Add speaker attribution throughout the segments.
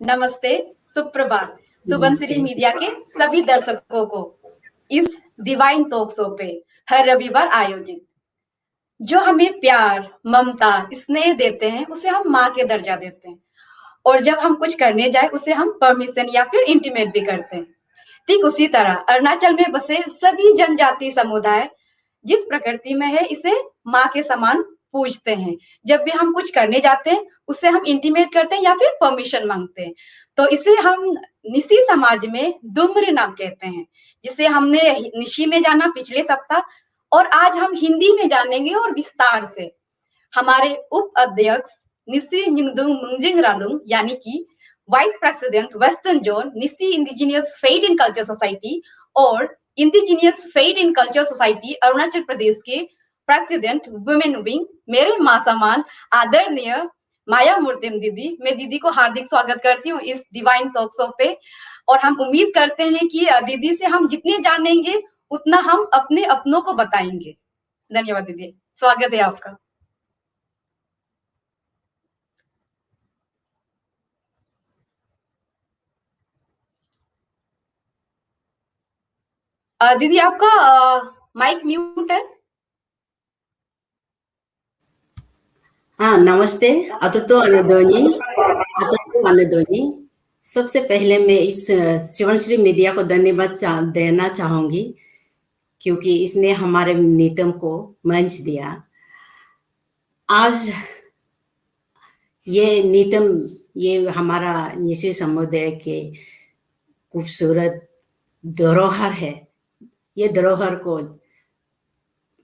Speaker 1: नमस्ते, सुप्रभात। सुबंसिरी मीडिया के सभी दर्शकों को इस डिवाइन टॉक शो पे हर रविवार आयोजित जो हमें प्यार, ममता, स्नेह देते हैं उसे हम माँ के दर्जा देते हैं और जब हम कुछ करने जाए उसे हम परमिशन या फिर इंटीमेट भी करते हैं। ठीक उसी तरह अरुणाचल में बसे सभी जनजाति समुदाय जिस प्रकृति में है इसे माँ के समान पूजते हैं। जब भी हम कुछ करने जाते हैं उसे हम इंटीमेट करते हैं या फिर परमिशन मांगते हैं। तो इसे हम निसी समाज में दुम्र नाम कहते हैं, जिसे हमने निशी में जाना पिछले सप्ताह और आज हम हिंदी में जानेंगे और विस्तार से। हमारे उप अध्यक्ष निसी निंगदुंग मुंजिंग रालुंग यानी कि vice president western zone Nyishi indigenous faith in culture society और indigenous faith in culture society Arunachal Pradesh के प्रेसिडेंट वुमेन विंग मेरे मां समान आदरणीय माया मूर्तिम दीदी, मैं दीदी को हार्दिक स्वागत करती हूँ इस डिवाइन टॉक शो पे। और हम उम्मीद करते हैं कि दीदी से हम जितने जानेंगे उतना हम अपने अपनों को बताएंगे। धन्यवाद दीदी, स्वागत है आपका। दीदी आपका माइक म्यूट है।
Speaker 2: हाँ, नमस्ते अतुतो अनदोनी। सबसे पहले मैं इस सुबंसिरी मीडिया को धन्यवाद देना चाहूंगी क्योंकि इसने हमारे नीतम को मंच दिया। आज ये नीतम ये हमारा निसी समुदाय के खूबसूरत धरोहर है। ये धरोहर को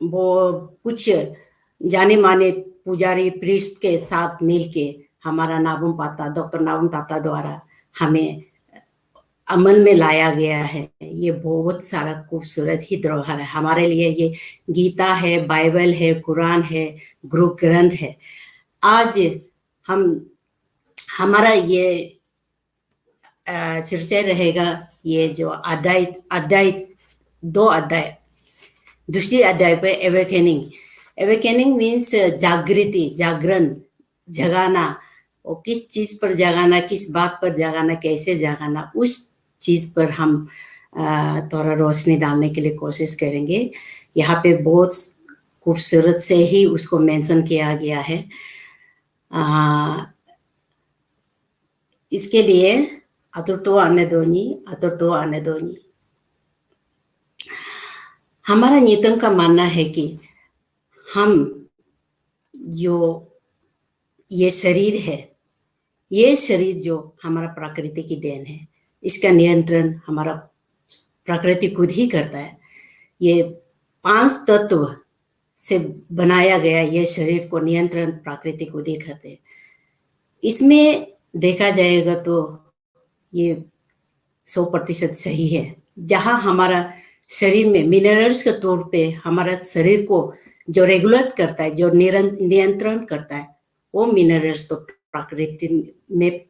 Speaker 2: वो कुछ जाने माने पुजारी प्रीस्ट के साथ मिलके हमारा डॉक्टर नाबम ताता द्वारा हमें अमल में लाया गया है। ये बहुत सारा खूबसूरत ही धरोहर है हमारे लिए। ये गीता है, बाइबल है, कुरान है, गुरु ग्रंथ है। आज हमारा ये शीर्षक रहेगा ये जो दो अध्याय दूसरी अध्याय पे एवेकेनिंग मीन्स जागृति, जागरण, जगाना। और किस चीज पर जगाना, किस बात पर जगाना, कैसे जगाना, उस चीज पर हम थोड़ा रोशनी डालने के लिए कोशिश करेंगे। यहाँ पे बहुत खूबसूरत से ही उसको मेंशन किया गया है। इसके लिए अतुर्तो आनेदोनी हमारा नीतम का मानना है कि हम जो ये शरीर है, ये शरीर जो हमारा प्रकृति की देन है, इसका नियंत्रण हमारा प्रकृति खुद ही करता है। ये 5 तत्व से बनाया गया ये शरीर को नियंत्रण प्रकृति खुद ही करते हैं। इसमें देखा जाएगा तो ये 100% सही है। जहाँ हमारा शरीर में मिनरल्स के तौर पे हमारा शरीर को जो रेगुलेट करता है, जो नियंत्रण करता है, वो मिनरल्स तो प्रकृति में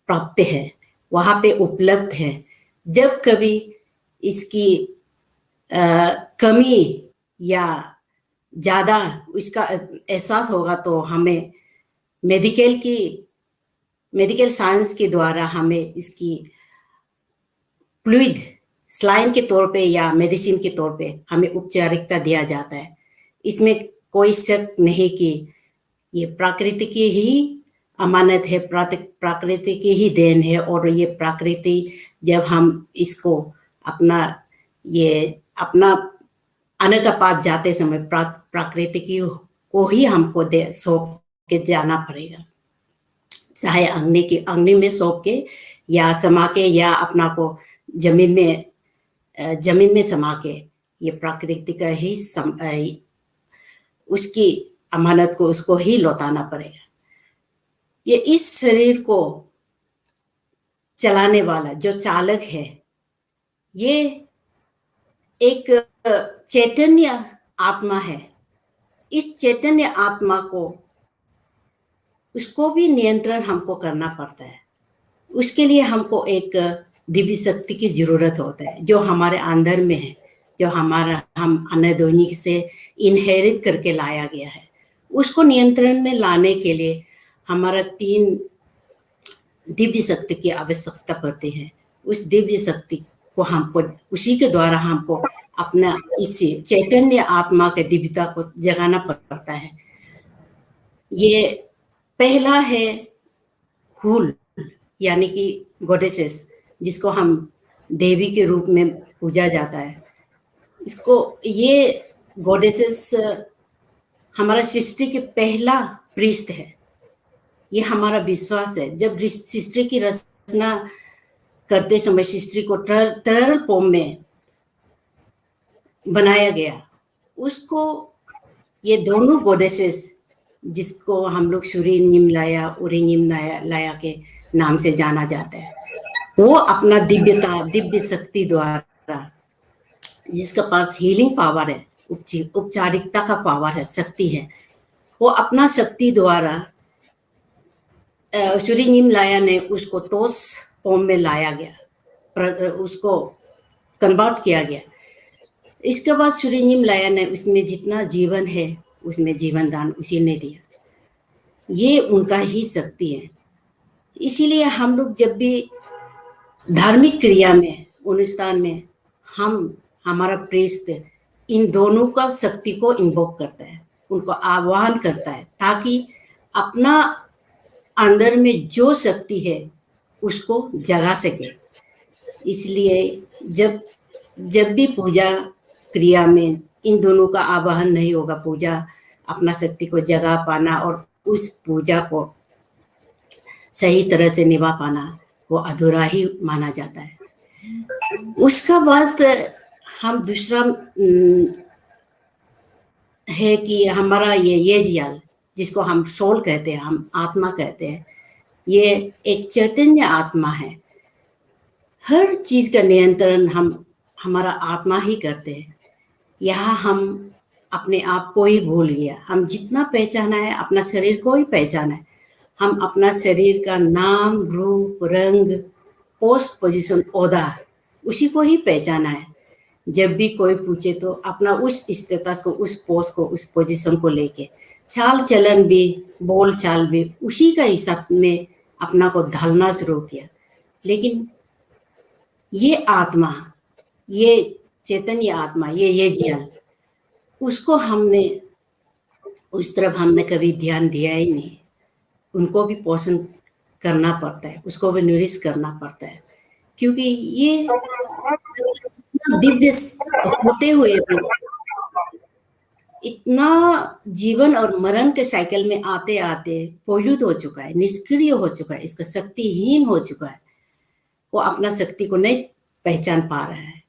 Speaker 2: प्राप्त है, वहाँ पे उपलब्ध है। जब कभी इसकी कमी या ज़्यादा इसका एहसास होगा तो हमें मेडिकल साइंस के द्वारा हमें इसकी फ्लूइड स्लाइन के तौर पे या मेडिसिन के तौर पे हमें उपचारिकता दिया जाता है। इसमें कोई शक नहीं कि ये प्रकृति की ही अमानत है, प्रकृति की ही देन है। और ये प्रकृति जब हम इसको अपना आने का पास जाते समय प्रकृति की को ही हमको सौंप के जाना पड़ेगा, चाहे अग्नि में सौंप के या समा के या अपना को जमीन में समा के। ये प्रकृति का ही उसकी अमानत को उसको ही लौटाना पड़ेगा। ये इस शरीर को चलाने वाला जो चालक है, ये एक चैतन्य आत्मा है। इस चैतन्य आत्मा को उसको भी नियंत्रण हमको करना पड़ता है। उसके लिए हमको एक दिव्य शक्ति की जरूरत होता है जो हमारे अंदर में है, जो हम अनदोनी से इनहेरिट करके लाया गया है। उसको नियंत्रण में लाने के लिए हमारा 3 दिव्य शक्ति की आवश्यकता पड़ती है। उस दिव्य शक्ति को हमको, उसी के द्वारा हमको अपना इस चैतन्य आत्मा के दिव्यता को जगाना पड़ता है। ये पहला है हुल, यानी कि गॉडेसेस, जिसको हम देवी के रूप में पूजा जाता है। इसको, ये गॉडेसेस हमारा सृष्टि के पहला पृष्ठ है। ये हमारा विश्वास है। जब सृष्टि की रचना करते समय सृष्टि को तरल फॉर्म में बनाया गया, उसको ये दोनों गॉडेसेस, जिसको हम लोग सूर्य निमलाया, उरी निमलाया के नाम से जाना जाता है, वो अपना दिव्यता, दिव्य शक्ति द्वारा, जिसके पास हीलिंग पावर है, उपचारिकता का पावर है, शक्ति है, वो अपना शक्ति द्वारा सूर्य निमलाया ने उसको तोस फॉर्म में लाया गया, उसको कन्वर्ट किया गया। इसके बाद सूर्य निमलाया ने उसमें जितना जीवन है उसमें जीवन दान उसी ने दिया। ये उनका ही शक्ति है। इसीलिए हम लोग जब भी धार्मिक क्रिया में, अनुष्ठान में, हमारा प्रीस्ट इन दोनों का शक्ति को इन्वोक करता है, उनको आह्वान करता है, ताकि अपना अंदर में जो शक्ति है उसको जगा सके। इसलिए जब भी पूजा क्रिया में इन दोनों का आवाहन नहीं होगा, पूजा अपना शक्ति को जगा पाना और उस पूजा को सही तरह से निभा पाना, वो अधूरा ही माना जाता है। उसका बाद हम दूसरा है कि हमारा ये जियाल, जिसको हम सोल कहते हैं, हम आत्मा कहते हैं, ये एक चैतन्य आत्मा है। हर चीज का नियंत्रण हमारा आत्मा ही करते हैं। यहाँ हम अपने आप को ही भूल गया। हम जितना पहचाना है अपना शरीर को ही पहचाना है। हम अपना शरीर का नाम, रूप, रंग, पोस्ट, पोजीशन, ओहदा, उसी को ही पहचाना है। जब भी कोई पूछे तो अपना उस स्टेटस को, उस पोस्ट को, उस पोजीशन को लेके चाल चलन भी, बोल चाल भी उसी का हिसाब में अपना को ढालना शुरू किया। लेकिन ये आत्मा, ये चैतन्य आत्मा, ये जियाल, उसको हमने उस तरफ हमने कभी ध्यान दिया ही नहीं। उनको भी पोषण करना पड़ता है, उसको भी नरिश करना पड़ता है, क्योंकि ये दिव्य होते हुए भी इतना जीवन और मरण के साइकिल में आते आते पोल्यूट हो चुका है, निष्क्रिय हो चुका है, इसका शक्तिहीन हो चुका है। वो अपना शक्ति को नहीं पहचान पा रहा है,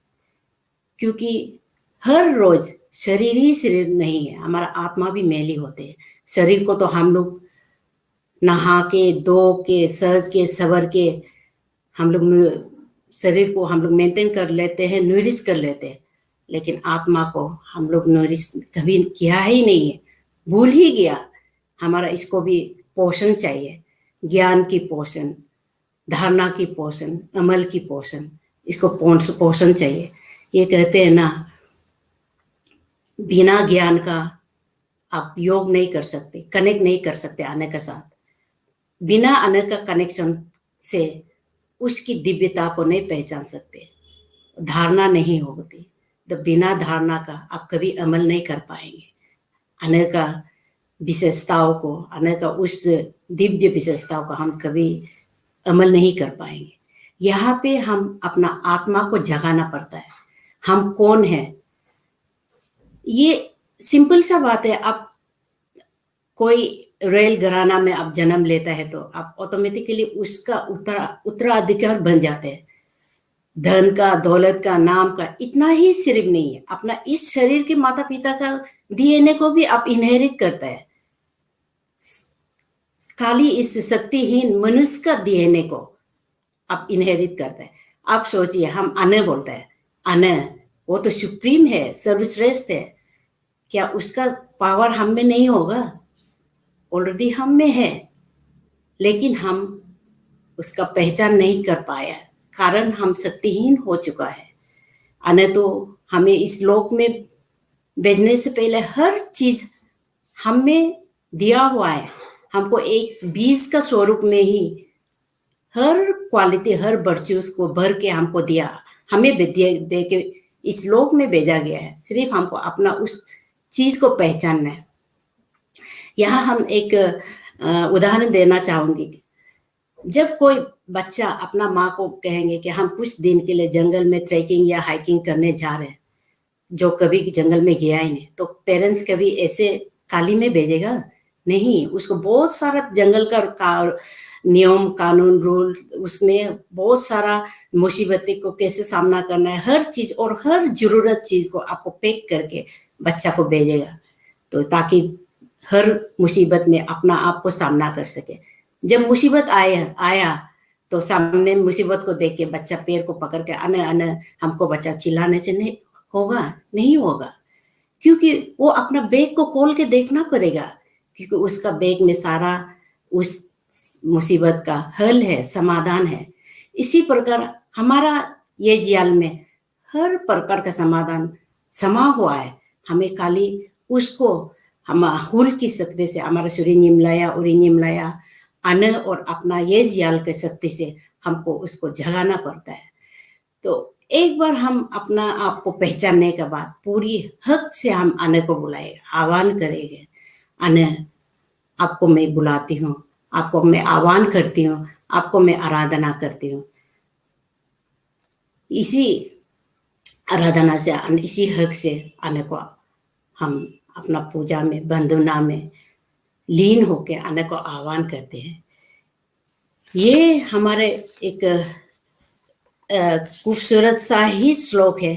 Speaker 2: क्योंकि हर रोज शरीर ही शरीर नहीं है, हमारा आत्मा भी मैली होते हैं। शरीर को तो हम लोग नहा के, धो के, सज के, सवर के हम लोग शरीर को हम लोग मेंटेन कर लेते हैं, नरिश कर लेते हैं। लेकिन आत्मा को हम लोग नरिश कभी किया ही नहीं है, भूल ही गया। हमारा इसको भी पोषण चाहिए, ज्ञान की पोषण, धारणा की पोषण, अमल की पोषण, इसको पोषण चाहिए। ये कहते हैं ना, बिना ज्ञान का आप योग नहीं कर सकते, कनेक्ट नहीं कर सकते आने के साथ। बिना आने का कनेक्शन से उसकी दिव्यता को नहीं पहचान सकते, धारणा नहीं होती। तो बिना धारणा का आप कभी अमल नहीं कर पाएंगे। आने का विशेषताओं को, आने का उस दिव्य विशेषताओं को हम कभी अमल नहीं कर पाएंगे। यहाँ पे हम अपना आत्मा को जगाना पड़ता है। हम कौन है, ये सिंपल सा बात है। आप कोई रॉयल घराना में आप जन्म लेता है तो आप ऑटोमेटिकली उसका उत्तराधिकार बन जाते हैं। धन का, दौलत का, नाम का इतना ही सिर्फ नहीं है, अपना इस शरीर के माता पिता का डीएनए को भी आप इनहेरिट करता है। खाली इस शक्तिहीन मनुष्य का डीएनए को आप इनहेरिट करता है। आप सोचिए, हम अन बोलते हैं, अन वो तो सुप्रीम है, सर्वश्रेष्ठ है। क्या उसका पावर हम में नहीं होगा? ऑलरेडी हम में है, लेकिन हम उसका पहचान नहीं कर पाया, कारण हम शक्तिहीन हो चुका है। अने तो हमें इस लोक में भेजने से पहले हर चीज हमें दिया हुआ है। हमको एक बीज का स्वरूप में ही हर क्वालिटी, हर वर्च्यूज को भर के हमको दिया, हमें विद्या दे के इस लोक में भेजा गया है। सिर्फ हमको अपना उस चीज को पहचानना है। यहाँ हम एक उदाहरण देना चाहूंगी। जब कोई बच्चा अपना माँ को कहेंगे कि हम कुछ दिन के लिए जंगल में ट्रैकिंग या हाइकिंग करने जा रहे हैं, जो कभी जंगल में गया ही नहीं, तो पेरेंट्स कभी ऐसे खाली में भेजेगा नहीं। उसको बहुत सारा जंगल का नियम कानून रूल, उसमें बहुत सारा मुसीबतें को कैसे सामना करना है, हर चीज और हर जरूरत चीज को आपको पैक करके बच्चा को भेजेगा, तो ताकि हर मुसीबत में अपना आप को सामना कर सके। जब मुसीबत आया तो सामने मुसीबत को देख के बच्चा पैर को पकड़ के अन अन हमको बच्चा चिल्लाने से नहीं होगा, नहीं होगा, क्योंकि वो अपना बैग को खोल के देखना पड़ेगा, क्योंकि उसका बैग में सारा उस मुसीबत का हल है, समाधान है। इसी प्रकार हमारा ये जाल में हर प्रकार का समाधान समा हुआ है। हमें खाली उसको हम हुल की शक्ति से, हमारा सूर्य निमलाया उरी निमलाया अन और अपना ये जाल के शक्ति से हमको उसको जगाना पड़ता है। तो एक बार हम अपना आप को पहचानने के बाद पूरी हक से हम अन को बुलाएंगे, आह्वान करेंगे। अन, आपको मैं बुलाती हूँ, आपको मैं आह्वान करती हूँ, आपको मैं आराधना करती हूँ। इसी आराधना से, इसी हक से अन को हम अपना पूजा में, वंदना में लीन होके अन को आह्वान करते हैं। ये हमारे एक खूबसूरत सा ही श्लोक है,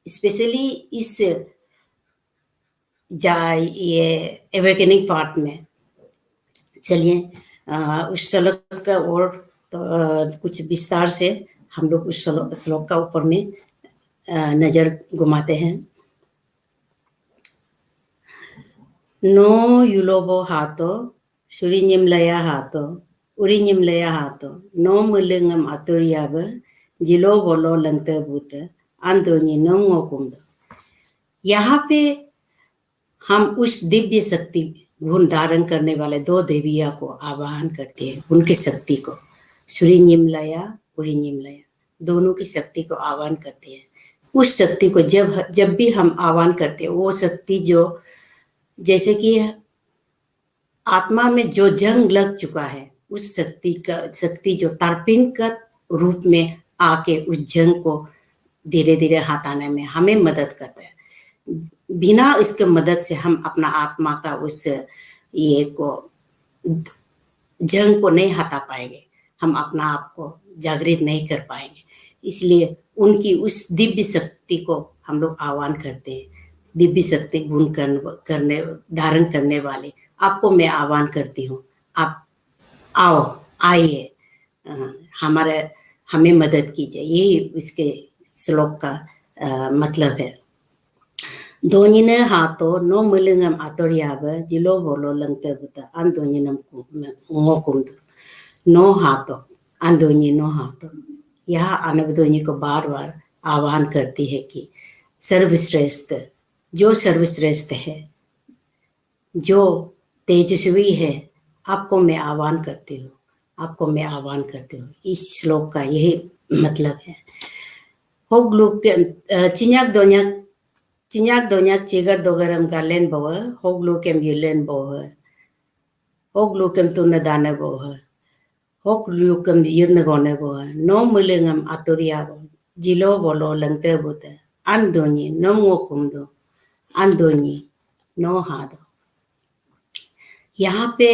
Speaker 2: स्पेशली इस ये एवेकनिंग पार्ट में। चलिए उस श्लोक का और तो कुछ विस्तार से हम लोग उस श्लोक का ऊपर में नजर घुमाते हैं। नो युलोबो हातो सुरिnyim laya hato urinyim laya hato no mulungam aturiab जिलो बोलो लंगते बूत आंदोनी नंगो कुंद। यहाँ पे हम उस दिव्य शक्ति गुण धारण करने वाले दो देविया को आवाहन करते हैं, उनकी शक्ति को, सुरिnyim लया उरिnyim लया, दोनों की शक्ति को आह्वान करते हैं। उस शक्ति को जब भी हम आह्वान करते हैं, वो शक्ति जो जैसे कि आत्मा में जो जंग लग चुका है, उस शक्ति जो तारपिन का रूप में आके उस जंग को धीरे धीरे हटाने में हमें मदद करता है। बिना इसके मदद से हम अपना आत्मा का उस ये को जंग को नहीं हटा पाएंगे, हम अपना आप को जागृत नहीं कर पाएंगे। इसलिए उनकी उस दिव्य शक्ति को हम लोग आह्वान करते हैं। दिव्य शक्ति गुण करने धारण करने वाले आपको मैं आह्वान करती हूँ, आप आओ, आइए, हमें मदद कीजिए। यही इसके श्लोक का मतलब है। दोनिने हाथो नो मुलुंगम आतोरियाब जिलो बोलो लंगते बुता अंदोनिनम कुंद नो हाथो अंदोनी नो हाथो। यह अनबदोनी को बार बार आह्वान करती है कि सर्वश्रेष्ठ, जो सर्वश्रेष्ठ है, जो तेजस्वी है, आपको मैं आह्वान करती हूँ, आपको मैं आह्वान करती हूँ। इस श्लोक का यही मतलब है। होगलुक चिन्याक दोन्याक चिगर दोगरम गालेन बोह होगलुकेम युलेन बोह होगलुकेम तुन दाने बोह होगलुकेम युन गोने बोह नो मुलुंगम आतुरिया बोह जिलो बोलो लंगते बुते अंदोनी नमो कुंदो अंदोनी नो हादो। यहाँ पे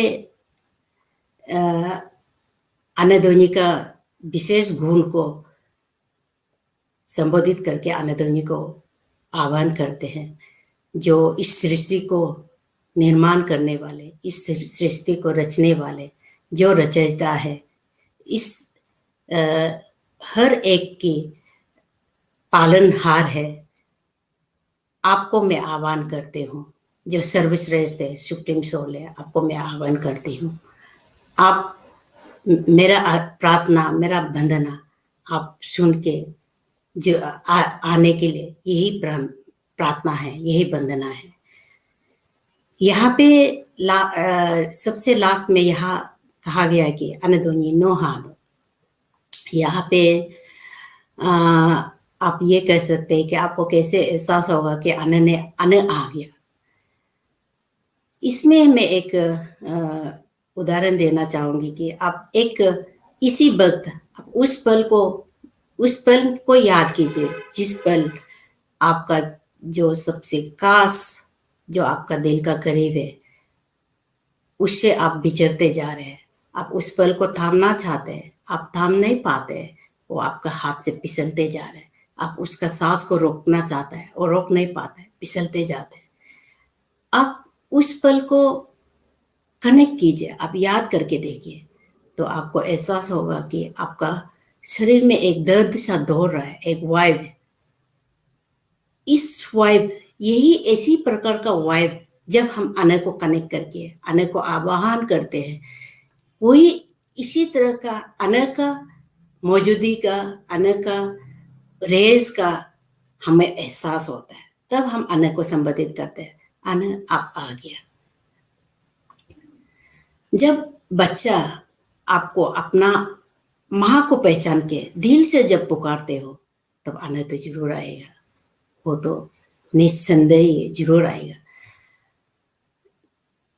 Speaker 2: अनदोनी का विशेष गुण को संबोधित करके अनदोनी को आह्वान करते हैं, जो इस सृष्टि को निर्माण करने वाले, इस सृष्टि को रचने वाले, जो रचयिता है, इस हर एक की पालनहार है। आपको मैं आह्वान करती हूँ, जो सर्वश्रेष्ठ है, सुप्रीम सोल है, आपको मैं आह्वान करती हूँ। आप मेरा प्रार्थना, मेरा वंदना आप सुन के जो आने के लिए यही प्रार्थना है, यही वंदना है। यहाँ पे सबसे लास्ट में यहाँ कहा गया है कि अनदोनी नो हादो, यहाँ पे आ, आप ये कह सकते हैं कि आपको कैसे एहसास होगा कि अन्न आ गया। इसमें मैं एक उदाहरण देना चाहूंगी कि आप एक इसी वक्त आप उस पल को याद कीजिए जिस पल आपका जो सबसे खास, जो आपका दिल का करीब है, उससे आप बिछड़ते जा रहे हैं। आप उस पल को थामना चाहते हैं, आप थाम नहीं पाते हैं, वो आपका हाथ से फिसलते जा रहे हैं। आप उसका सांस को रोकना चाहते हैं और रोक नहीं पाते, फिसलते जाते हैं। आप उस पल को कनेक्ट कीजिए, आप याद करके देखिए, तो आपको एहसास होगा कि आपका शरीर में एक दर्द सा दौड़ रहा है, एक वाइब। इस वाइब, यही इसी प्रकार का वाइब जब हम अन्न को कनेक्ट करके अन्न को आवाहन करते हैं, वही इसी तरह का अन्न का मौजूदगी का, अन्न का रेज का हमें एहसास होता है। तब हम अन्न को संबोधित करते हैं, अन्न आप आ गया। जब बच्चा आपको अपना माँ को पहचान के दिल से जब पुकारते हो, तब अन्न तो जरूर आएगा, वो तो निस्संदेह जरूर आएगा।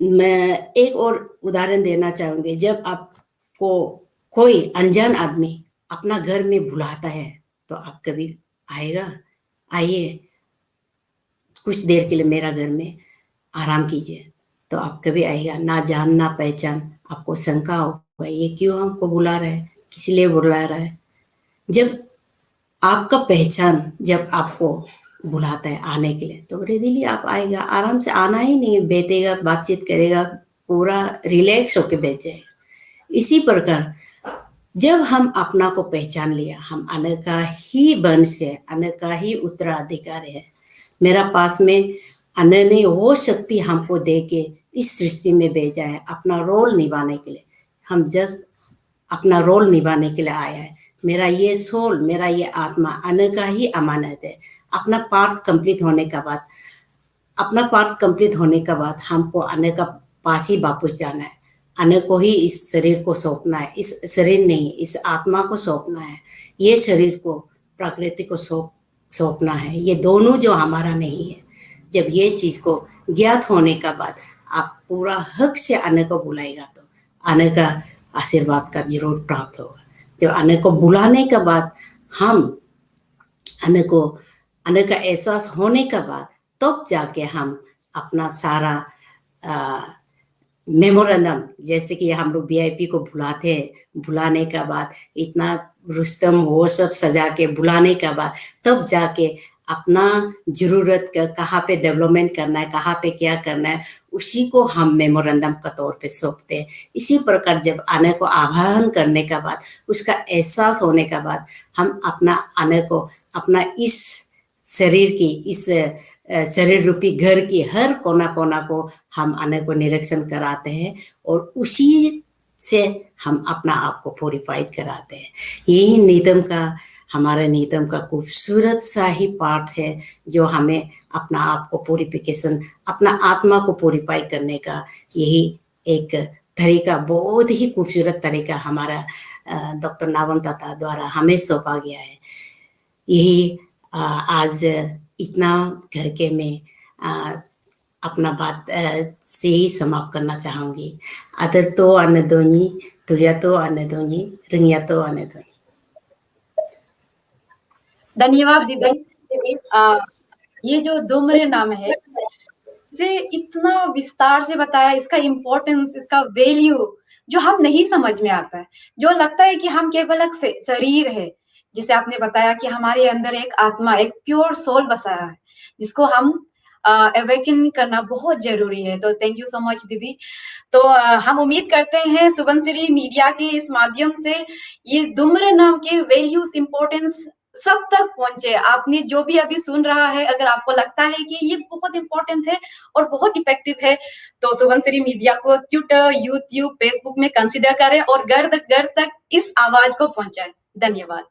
Speaker 2: मैं एक और उदाहरण देना चाहूंगी। जब आपको कोई अनजान आदमी अपना घर में बुलाता है, तो आप कभी आएगा, आइए कुछ देर के लिए मेरा घर में आराम कीजिए, तो आप कभी आएगा। ना जान ना पहचान, आपको शंका होगा ये क्यों हमको बुला रहा है, किस लिए बुला रहा है। जब आपका पहचान जब आपको बुलाता है आने के लिए, तो रेडिली आप आएगा, आराम से आना ही नहीं, बैठेगा, बातचीत करेगा, पूरा रिलैक्स होके बैठ जाएगा। इसी प्रकार जब हम अपना को पहचान लिया, हम अन्न का ही वंश है, अन्न का ही उत्तराधिकारी है। मेरा पास में अन्न ने वो शक्ति हमको दे के इस सृष्टि में भेजा है अपना रोल निभाने के लिए। हम जस्ट अपना रोल निभाने के लिए आया है। मेरा ये सोल, मेरा ये आत्मा अन्न का ही अमानत है। अपना पार्ट कंप्लीट होने के बाद, अपना पार्ट कंप्लीट होने के बाद हमको अन्न का पास ही वापस जाना है। अन्न को ही इस शरीर को सौंपना है, इस शरीर नहीं, इस आत्मा को सौंपना है। ये शरीर को प्रकृति को सौंपना है। ये दोनों जो हमारा नहीं है। जब ये चीज को ज्ञात होने के बाद आप पूरा हक से अन्न को बुलाएगा, तो अन्न का आशीर्वाद का जरूर प्राप्त होगा। जब अन्न को बुलाने के बाद हम अन्न का एहसास होने के बाद, तब जाके हम अपना सारा मेमोरेंडम, जैसे कि हम लोग वीआईपी को बुलाते हैं, बुलाने के बाद इतना रुस्तम वो सब सजा के बुलाने के बाद, तब जाके अपना जरूरत का कहाँ पे डेवलपमेंट करना है, कहाँ पे क्या करना है, उसी को हम मेमोरेंडम का तौर पे सौंपते हैं। इसी प्रकार जब अन्न को आवाहन करने के बाद, उसका एहसास होने के बाद, हम अपना अन्न को अपना इस शरीर की, इस शरीर रूपी घर की हर कोना कोना को हम अन्न को निरीक्षण कराते हैं, और उसी से हम अपना आप को प्योरीफाइड कराते हैं। यही नियतम का, हमारे नियतम का खूबसूरत सा ही पार्ट है, जो हमें अपना आप को प्योरीफिकेशन, अपना आत्मा को प्योरीफाई करने का यही एक तरीका, बहुत ही खूबसूरत तरीका हमारा डॉक्टर नावम ताता द्वारा हमें सौंपा गया है। यही आज इतना करके मैं अपना बात से ही समाप्त करना चाहूंगी। अदर तो अन्नदोनी, तुरिया तो अन्नदोनी, रंगिया तो अन्नदोनी।
Speaker 1: धन्यवाद दीदी। ये जो धूम्र नाम है, इसे इतना विस्तार से बताया, इसका इम्पोर्टेंस, इसका वैल्यू जो हम नहीं समझ में आता है। जो लगता है कि हम केवल एक शरीर है, जिसे आपने बताया कि हमारे अंदर एक आत्मा, एक प्योर सोल बसाया है, जिसको हम अवेकन करना बहुत जरूरी है। तो थैंक यू सो मच दीदी। तो हम उम्मीद करते हैं सुबनसिरी मीडिया के इस माध्यम से ये धूम्र नाम के वैल्यूज, इम्पोर्टेंस सब तक पहुंचे। आपने जो भी अभी सुन रहा है, अगर आपको लगता है कि ये बहुत इंपॉर्टेंट है और बहुत इफेक्टिव है, तो सुबनसिरी मीडिया को ट्विटर, यूट्यूब, फेसबुक में कंसिडर करें और घर तक इस आवाज को पहुंचाएं। धन्यवाद।